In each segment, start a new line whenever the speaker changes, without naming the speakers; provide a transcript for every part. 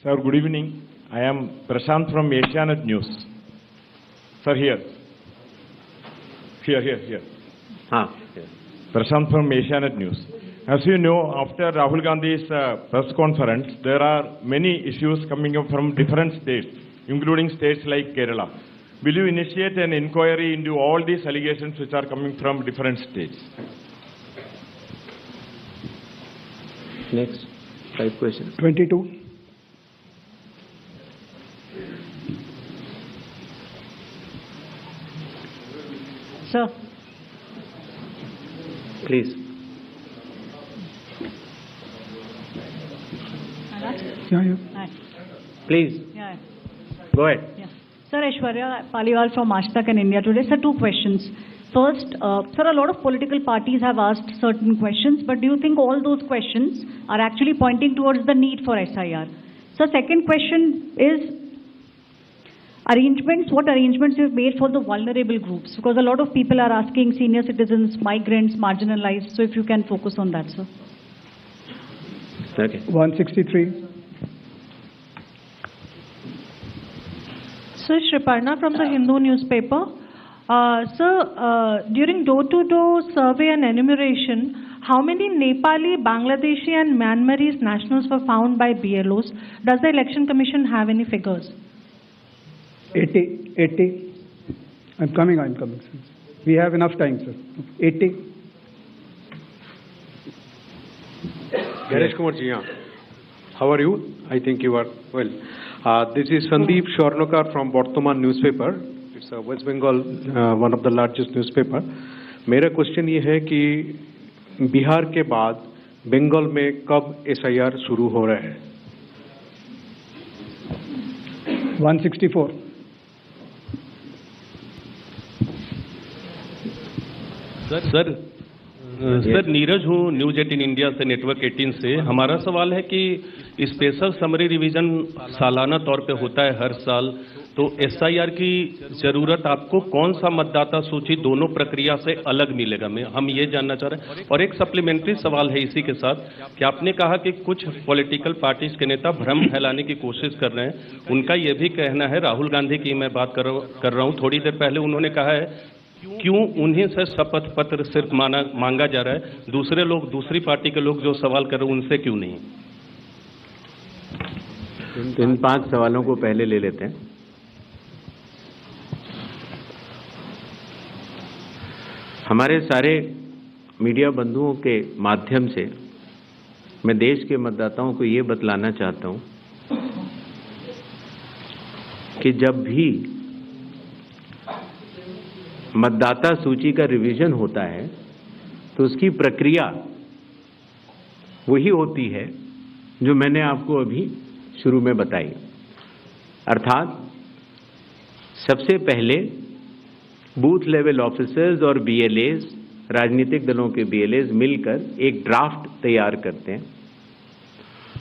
Sir, good evening. I am Prashant from Asianet News. Sir, here. Here. Prashant from Asianet News. As you know, after Rahul Gandhi's press conference, there are many issues coming up from different states, including states like Kerala. Will you initiate an inquiry into all these allegations which are coming from different states?
Next, 5 questions.
22.
Sir.
Please.
Yeah.
Hi.
Please.
Yeah.
Go ahead.
Yeah. Sir, Aishwarya Paliwal from Ashtak and India Today. Sir, 2 questions. First, sir, a lot of political parties have asked certain questions, but do you think all those questions are actually pointing towards the need for SIR? So, second question is what arrangements you've made for the vulnerable groups? Because a lot of people are asking senior citizens, migrants, marginalized. So, if you can focus on that, sir.
Okay.
163.
Sir, Shriparna from the Hindu newspaper. Sir, during door-to-door survey and enumeration, how many Nepali, Bangladeshi and Myanmarese nationals were found by BLOs? Does the Election Commission have any figures?
80. I'm coming, sir. We have enough time, sir. 80.
Ganesh Kumar ji, how are you? I think you are well. This is Sandeep Shornokar from Bartaman newspaper. It's a West Bengal, one of the largest newspaper. मेरा question ये है कि बिहार के बाद बंगाल में कब SIR शुरू हो रहा है?
164.
सर नीरज हूँ, न्यूज 18 इंडिया से, नेटवर्क 18 से। हमारा सवाल है कि स्पेशल समरी रिवीजन सालाना तौर पे होता है हर साल, तो SIR की जरूरत आपको कौन सा मतदाता सूची दोनों प्रक्रिया से अलग मिलेगा? हम ये जानना चाह रहे हैं। और एक सप्लीमेंट्री सवाल है इसी के साथ कि आपने कहा कि कुछ पॉलिटिकल पार्टीज के नेता भ्रम फैलाने की कोशिश कर रहे हैं। उनका ये भी कहना है, राहुल गांधी की मैं बात कर रहा हूँ, थोड़ी देर पहले उन्होंने कहा है क्यों उन्हीं से शपथ पत्र सिर्फ मांगा जा रहा है, दूसरे लोग, दूसरी पार्टी के लोग जो सवाल कर रहे हैं उनसे क्यों नहीं?
इन 5 सवालों को पहले ले लेते हैं। हमारे सारे मीडिया बंधुओं के माध्यम से मैं देश के मतदाताओं को ये बतलाना चाहता हूं कि जब भी मतदाता सूची का रिवीजन होता है तो उसकी प्रक्रिया वही होती है जो मैंने आपको अभी शुरू में बताई। अर्थात सबसे पहले बूथ लेवल ऑफिसर्स और BLAs, राजनीतिक दलों के BLAs मिलकर एक ड्राफ्ट तैयार करते हैं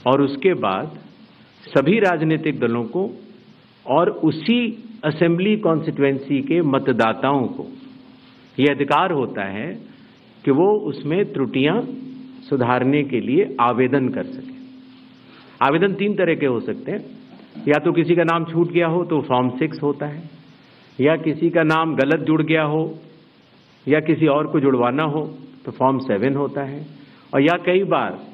और उसके बाद सभी राजनीतिक दलों को और उसी असेंबली कॉन्स्टिट्यूएंसी के मतदाताओं को यह अधिकार होता है कि वो उसमें त्रुटियां सुधारने के लिए आवेदन कर सकें। आवेदन 3 तरह के हो सकते हैं, या तो किसी का नाम छूट गया हो तो फॉर्म 6 होता है, या किसी का नाम गलत जुड़ गया हो या किसी और को जुड़वाना हो तो फॉर्म 7 होता है, और या कई बार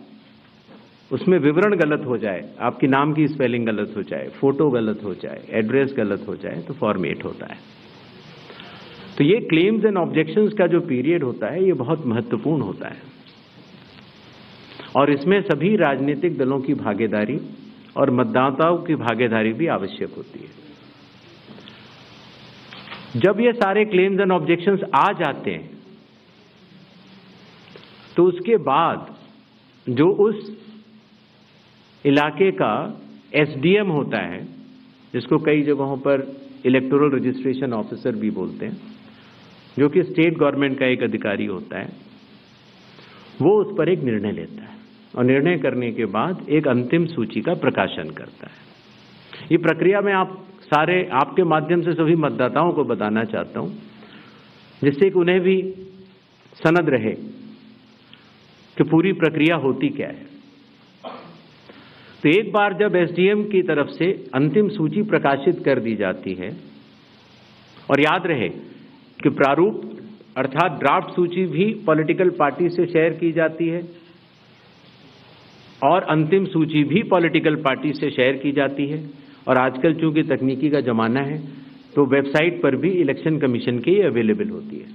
उसमें विवरण गलत हो जाए, आपकी नाम की स्पेलिंग गलत हो जाए, फोटो गलत हो जाए, एड्रेस गलत हो जाए तो फॉर्म 8 होता है। तो ये क्लेम्स एंड ऑब्जेक्शंस का जो पीरियड होता है ये बहुत महत्वपूर्ण होता है और इसमें सभी राजनीतिक दलों की भागीदारी और मतदाताओं की भागीदारी भी आवश्यक होती है। जब ये सारे क्लेम्स एंड ऑब्जेक्शंस आ जाते हैं तो उसके बाद जो उस इलाके का SDM होता है, जिसको कई जगहों पर इलेक्टोरल रजिस्ट्रेशन ऑफिसर भी बोलते हैं, जो कि स्टेट गवर्नमेंट का एक अधिकारी होता है, वो उस पर एक निर्णय लेता है और निर्णय करने के बाद एक अंतिम सूची का प्रकाशन करता है। ये प्रक्रिया में आपके माध्यम से सभी मतदाताओं को बताना चाहता हूं, जिससे कि उन्हें भी सनद रहे कि पूरी प्रक्रिया होती क्या है। तो एक बार जब एसडीएम की तरफ से अंतिम सूची प्रकाशित कर दी जाती है, और याद रहे कि प्रारूप अर्थात ड्राफ्ट सूची भी पॉलिटिकल पार्टी से शेयर की जाती है और अंतिम सूची भी पॉलिटिकल पार्टी से शेयर की जाती है, और आजकल चूंकि तकनीकी का जमाना है तो वेबसाइट पर भी इलेक्शन कमीशन की अवेलेबल होती है।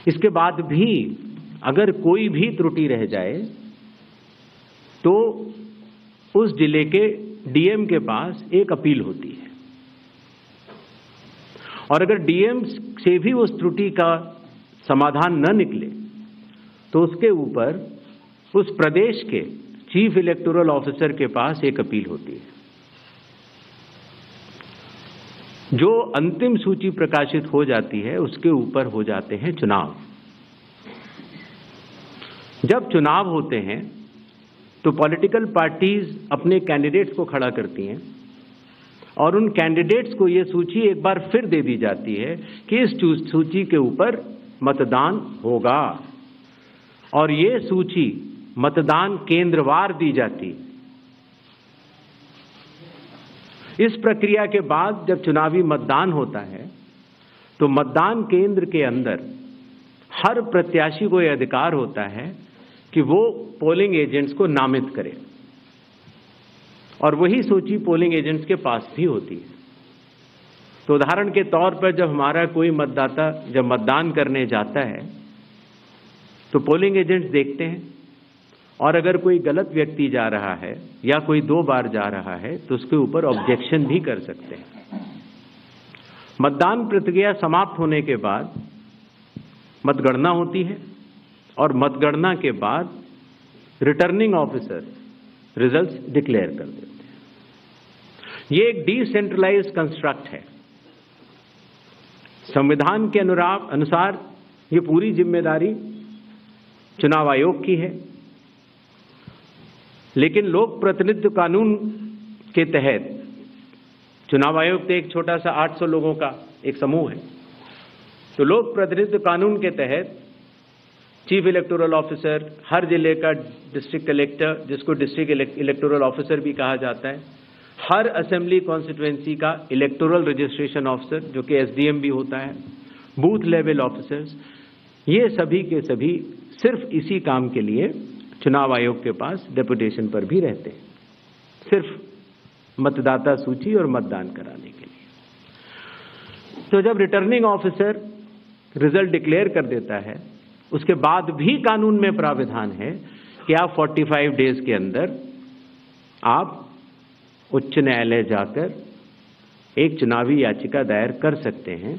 इसके बाद भी अगर कोई भी त्रुटि रह जाए तो उस जिले के डीएम के पास एक अपील होती है, और अगर डीएम से भी उस त्रुटि का समाधान न निकले तो उसके ऊपर उस प्रदेश के चीफ इलेक्टोरल ऑफिसर के पास एक अपील होती है। जो अंतिम सूची प्रकाशित हो जाती है उसके ऊपर हो जाते हैं चुनाव। जब चुनाव होते हैं तो पॉलिटिकल पार्टीज अपने कैंडिडेट्स को खड़ा करती हैं और उन कैंडिडेट्स को यह सूची एक बार फिर दे दी जाती है कि इस सूची के ऊपर मतदान होगा, और ये सूची मतदान केंद्रवार दी जाती। इस प्रक्रिया के बाद जब चुनावी मतदान होता है तो मतदान केंद्र के अंदर हर प्रत्याशी को यह अधिकार होता है कि वो पोलिंग एजेंट्स को नामित करे, और वही सूची पोलिंग एजेंट्स के पास भी होती है। तो उदाहरण के तौर पर जब हमारा कोई मतदाता जब मतदान करने जाता है तो पोलिंग एजेंट्स देखते हैं, और अगर कोई गलत व्यक्ति जा रहा है या कोई 2 बार जा रहा है तो उसके ऊपर ऑब्जेक्शन भी कर सकते हैं। मतदान प्रक्रिया समाप्त होने के बाद मतगणना होती है, और मतगणना के बाद रिटर्निंग ऑफिसर रिजल्ट्स डिक्लेयर कर देते हैं। ये एक डिसेंट्रलाइज्ड कंस्ट्रक्ट है। संविधान के अनुसार ये पूरी जिम्मेदारी चुनाव आयोग की है, लेकिन लोक प्रतिनिधित्व कानून के तहत चुनाव आयोग तो एक छोटा सा 800 लोगों का एक समूह है, तो लोक प्रतिनिधित्व कानून के तहत चीफ इलेक्टोरल ऑफिसर, हर जिले का डिस्ट्रिक्ट कलेक्टर जिसको डिस्ट्रिक्ट इलेक्टोरल ऑफिसर भी कहा जाता है, हर असेंबली कॉन्स्टिट्यूएंसी का इलेक्टोरल रजिस्ट्रेशन ऑफिसर जो कि एसडीएम भी होता है, बूथ लेवल ऑफिसर्स, ये सभी के सभी सिर्फ इसी काम के लिए चुनाव आयोग के पास डेपुटेशन पर भी रहते हैं, सिर्फ मतदाता सूची और मतदान कराने के लिए। तो जब रिटर्निंग ऑफिसर रिजल्ट डिक्लेयर कर देता है उसके बाद भी कानून में प्राविधान है कि आप 45 डेज के अंदर आप उच्च न्यायालय जाकर एक चुनावी याचिका दायर कर सकते हैं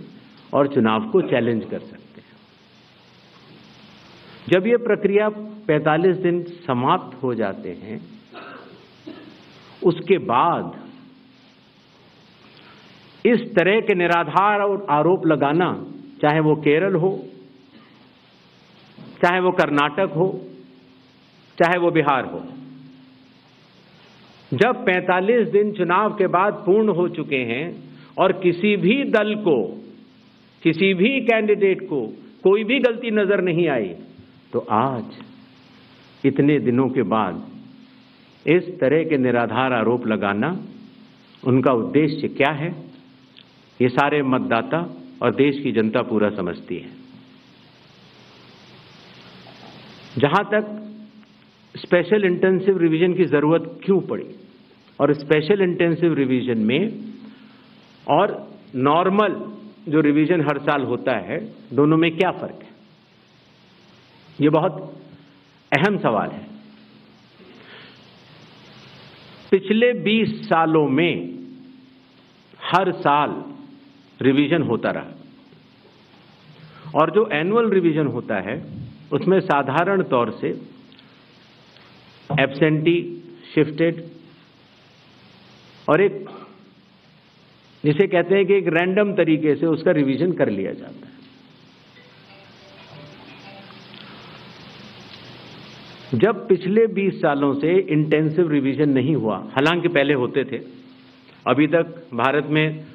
और चुनाव को चैलेंज कर सकते हैं। जब ये प्रक्रिया 45 दिन समाप्त हो जाते हैं उसके बाद इस तरह के निराधार और आरोप लगाना, चाहे वो केरल हो, चाहे वो कर्नाटक हो, चाहे वो बिहार हो, जब 45 दिन चुनाव के बाद पूर्ण हो चुके हैं और किसी भी दल को, किसी भी कैंडिडेट को कोई भी गलती नजर नहीं आई, तो आज इतने दिनों के बाद इस तरह के निराधार आरोप लगाना, उनका उद्देश्य क्या है, ये सारे मतदाता और देश की जनता पूरा समझती है। जहां तक स्पेशल इंटेंसिव रिवीजन की जरूरत क्यों पड़ी, और स्पेशल इंटेंसिव रिवीजन में और नॉर्मल जो रिवीजन हर साल होता है, दोनों में क्या फर्क है, ये बहुत अहम सवाल है। पिछले 20 सालों में हर साल रिवीजन होता रहा, और जो एनुअल रिवीजन होता है उसमें साधारण तौर से एब्सेंटी, शिफ्टेड और एक जिसे कहते हैं कि एक रैंडम तरीके से उसका रिवीजन कर लिया जाता है। जब पिछले 20 सालों से इंटेंसिव रिवीजन नहीं हुआ, हालांकि पहले होते थे, अभी तक भारत में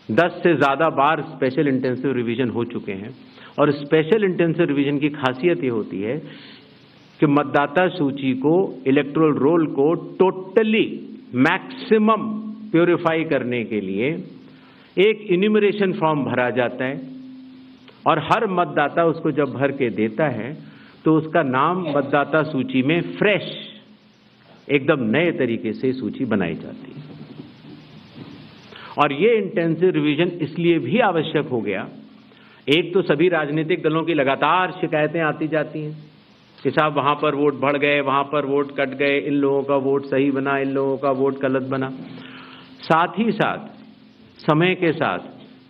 10 से ज़्यादा बार स्पेशल इंटेंसिव रिवीजन हो चुके हैं, और स्पेशल इंटेंसिव रिवीजन की खासियत ये होती है कि मतदाता सूची को, इलेक्टोरल रोल को टोटली मैक्सिमम प्योरीफाई करने के लिए एक इन्यूमरेशन फॉर्म भरा जाता है और हर मतदाता उसको जब भर के देता है तो उसका नाम मतदाता सूची में फ्रेश, एकदम नए तरीके से सूची बनाई जाती है। और ये इंटेंसिव रिवीजन इसलिए भी आवश्यक हो गया, एक तो सभी राजनीतिक दलों की लगातार शिकायतें आती जाती हैं कि साहब वहां पर वोट बढ़ गए, वहां पर वोट कट गए, इन लोगों का वोट सही बना, इन लोगों का वोट गलत बना। साथ ही साथ समय के साथ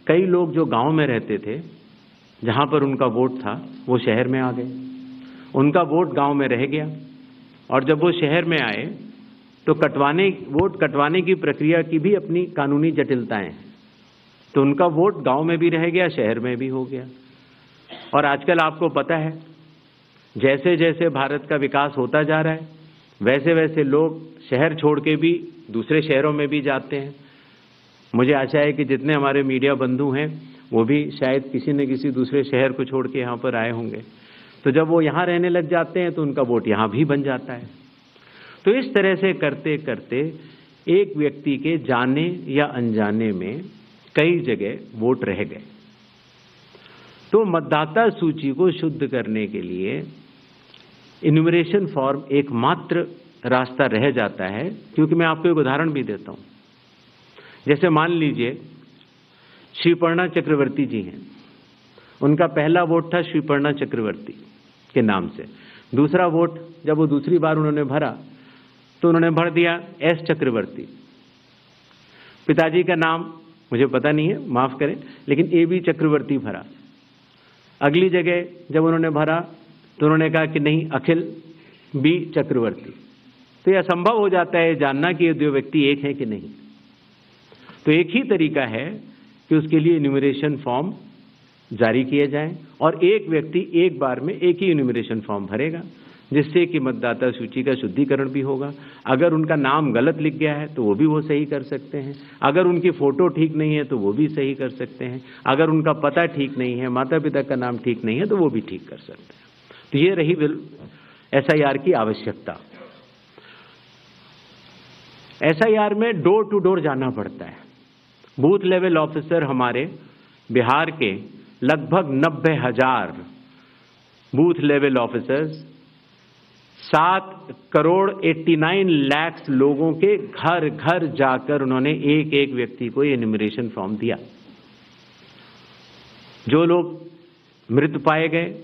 कई लोग जो गांव में रहते थे, जहां पर उनका वोट था, वो शहर में आ गए, उनका वोट गांव में रह गया, और जब वो शहर में आए तो वोट कटवाने की प्रक्रिया की भी अपनी कानूनी जटिलताएं हैं, तो उनका वोट गांव में भी रह गया, शहर में भी हो गया। और आजकल आपको पता है, जैसे जैसे भारत का विकास होता जा रहा है, वैसे वैसे लोग शहर छोड़ के भी दूसरे शहरों में भी जाते हैं। मुझे आशा है कि जितने हमारे मीडिया बंधु हैं वो भी शायद किसी न किसी दूसरे शहर को छोड़ के यहाँ पर आए होंगे, तो जब वो यहाँ रहने लग जाते हैं तो उनका वोट यहाँ भी बन जाता है। तो इस तरह से करते करते एक व्यक्ति के जाने या अनजाने में कई जगह वोट रह गए। तो मतदाता सूची को शुद्ध करने के लिए इन्यूमरेशन फॉर्म एकमात्र रास्ता रह जाता है, क्योंकि मैं आपको एक उदाहरण भी देता हूं। जैसे मान लीजिए श्रीपर्णा चक्रवर्ती जी हैं, उनका पहला वोट था श्रीपर्णा चक्रवर्ती के नाम से, दूसरा वोट जब वो दूसरी बार उन्होंने भरा तो उन्होंने भर दिया एस चक्रवर्ती। पिताजी का नाम मुझे पता नहीं है, माफ करें, लेकिन ए बी चक्रवर्ती भरा। अगली जगह जब उन्होंने भरा तो उन्होंने कहा कि नहीं, अखिल बी चक्रवर्ती। तो यह असंभव हो जाता है जानना कि ये दो व्यक्ति एक हैं कि नहीं। तो एक ही तरीका है कि उसके लिए इन्यूमरेशन फॉर्म जारी किए जाएं और एक व्यक्ति एक बार में एक ही इन्यूमरेशन फॉर्म भरेगा, जिससे कि मतदाता सूची का शुद्धिकरण भी होगा। अगर उनका नाम गलत लिख गया है तो वो भी वो सही कर सकते हैं, अगर उनकी फोटो ठीक नहीं है तो वो भी सही कर सकते हैं, अगर उनका पता ठीक नहीं है, माता पिता का नाम ठीक नहीं है तो वो भी ठीक कर सकते हैं। तो ये रही SIR की आवश्यकता। SIR में डोर टू डोर जाना पड़ता है। बूथ लेवल ऑफिसर हमारे बिहार के लगभग 90,000 बूथ लेवल ऑफिसर्स 7,89,00,000 लोगों के घर घर जाकर उन्होंने एक एक व्यक्ति को ये इन्यूमरेशन फॉर्म दिया। जो लोग मृत पाए गए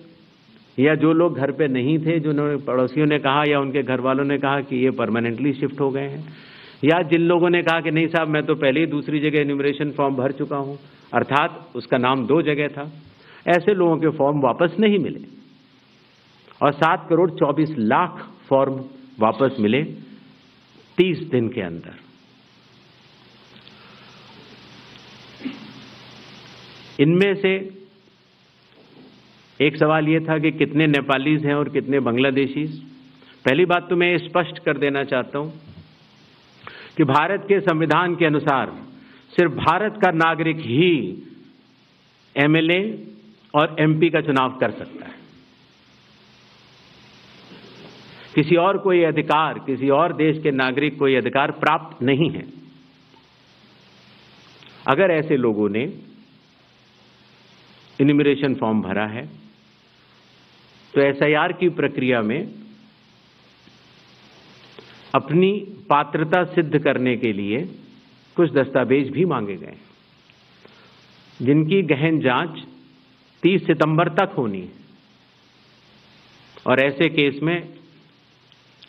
या जो लोग घर पे नहीं थे, जो पड़ोसियों ने कहा या उनके घर वालों ने कहा कि ये परमानेंटली शिफ्ट हो गए हैं, या जिन लोगों ने कहा कि नहीं साहब मैं तो पहले ही दूसरी जगह इन्यूमरेशन फॉर्म भर चुका हूं, अर्थात उसका नाम 2 जगह था, ऐसे लोगों के फॉर्म वापस नहीं मिले और 7,24,00,000 फॉर्म वापस मिले 30 दिन के अंदर। इनमें से एक सवाल यह था कि कितने नेपालीज हैं और कितने बांग्लादेशीज। पहली बात तो मैं ये स्पष्ट कर देना चाहता हूं कि भारत के संविधान के अनुसार सिर्फ भारत का नागरिक ही MLA और MP का चुनाव कर सकता है। किसी और कोई अधिकार, किसी और देश के नागरिक को यह अधिकार प्राप्त नहीं है। अगर ऐसे लोगों ने इन्यूमरेशन फॉर्म भरा है तो SIR की प्रक्रिया में अपनी पात्रता सिद्ध करने के लिए कुछ दस्तावेज भी मांगे गए, जिनकी गहन जांच 30 सितंबर तक होनी है। और ऐसे केस में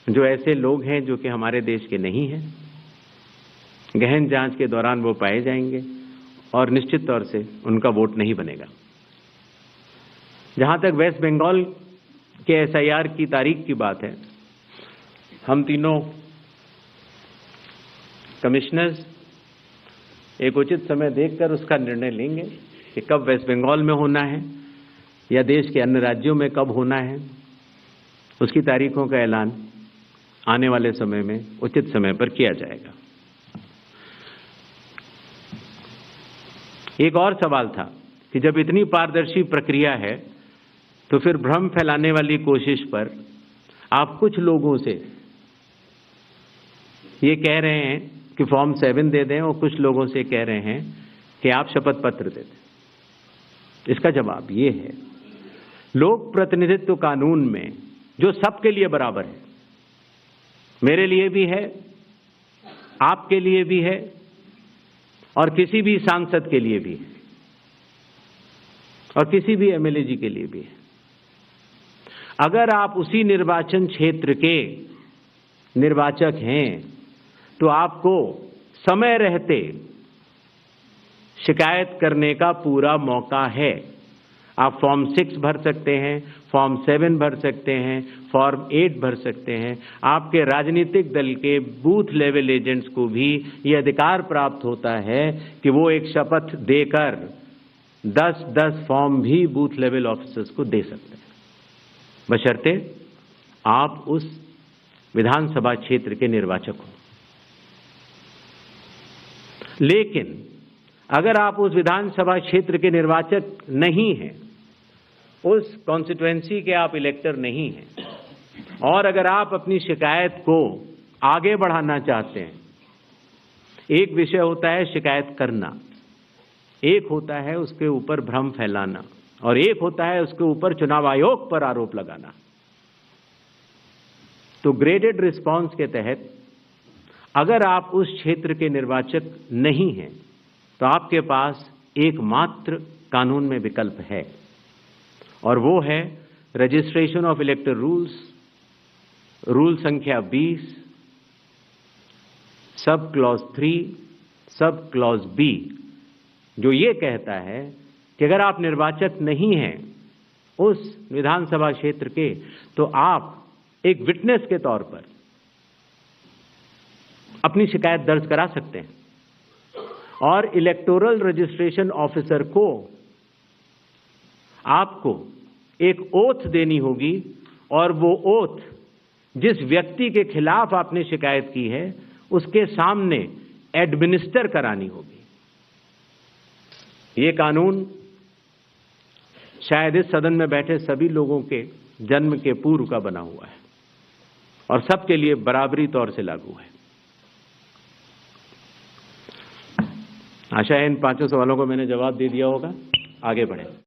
जो ऐसे लोग हैं जो कि हमारे देश के नहीं हैं, गहन जांच के दौरान वो पाए जाएंगे और निश्चित तौर से उनका वोट नहीं बनेगा। जहां तक वेस्ट बंगाल के SIR की तारीख की बात है, हम तीनों कमिश्नर्स एक उचित समय देखकर उसका निर्णय लेंगे कि कब वेस्ट बंगाल में होना है या देश के अन्य राज्यों में कब होना है। उसकी तारीखों का ऐलान आने वाले समय में उचित समय पर किया जाएगा। एक और सवाल था कि जब इतनी पारदर्शी प्रक्रिया है तो फिर भ्रम फैलाने वाली कोशिश पर आप कुछ लोगों से ये कह रहे हैं कि फॉर्म 7 दे दें और कुछ लोगों से कह रहे हैं कि आप शपथ पत्र दे दें। इसका जवाब ये है, लोक प्रतिनिधित्व कानून में जो सबके लिए बराबर है, मेरे लिए भी है, आपके लिए भी है और किसी भी सांसद के लिए भी है और किसी भी एमएलए जी के लिए भी है। अगर आप उसी निर्वाचन क्षेत्र के निर्वाचक हैं तो आपको समय रहते शिकायत करने का पूरा मौका है। आप फॉर्म 6 भर सकते हैं, फॉर्म 7 भर सकते हैं, फॉर्म 8 भर सकते हैं। आपके राजनीतिक दल के बूथ लेवल एजेंट्स को भी ये अधिकार प्राप्त होता है कि वो एक शपथ देकर 10-10 फॉर्म भी बूथ लेवल ऑफिसर्स को दे सकते हैं, बशर्ते आप उस विधानसभा क्षेत्र के निर्वाचक हो। लेकिन अगर आप उस विधानसभा क्षेत्र के निर्वाचक नहीं हैं, उस कॉन्स्टिट्यूएंसी के आप इलेक्टर नहीं हैं, और अगर आप अपनी शिकायत को आगे बढ़ाना चाहते हैं, एक विषय होता है शिकायत करना, एक होता है उसके ऊपर भ्रम फैलाना, और एक होता है उसके ऊपर चुनाव आयोग पर आरोप लगाना। तो ग्रेडेड रिस्पांस के तहत अगर आप उस क्षेत्र के निर्वाचक नहीं हैं तो आपके पास एकमात्र कानून में विकल्प है, और वो है रजिस्ट्रेशन ऑफ इलेक्टर रूल्स, रूल संख्या 20, sub clause 3, sub clause B, जो ये कहता है कि अगर आप निर्वाचक नहीं हैं उस विधानसभा क्षेत्र के, तो आप एक विटनेस के तौर पर अपनी शिकायत दर्ज करा सकते हैं, और इलेक्टोरल रजिस्ट्रेशन ऑफिसर को आपको एक ओथ देनी होगी, और वो ओथ जिस व्यक्ति के खिलाफ आपने शिकायत की है उसके सामने एडमिनिस्टर करानी होगी। ये कानून शायद इस सदन में बैठे सभी लोगों के जन्म के पूर्व का बना हुआ है और सबके लिए बराबरी तौर से लागू है। आशा है इन 5 सवालों को मैंने जवाब दे दिया होगा। आगे बढ़ें।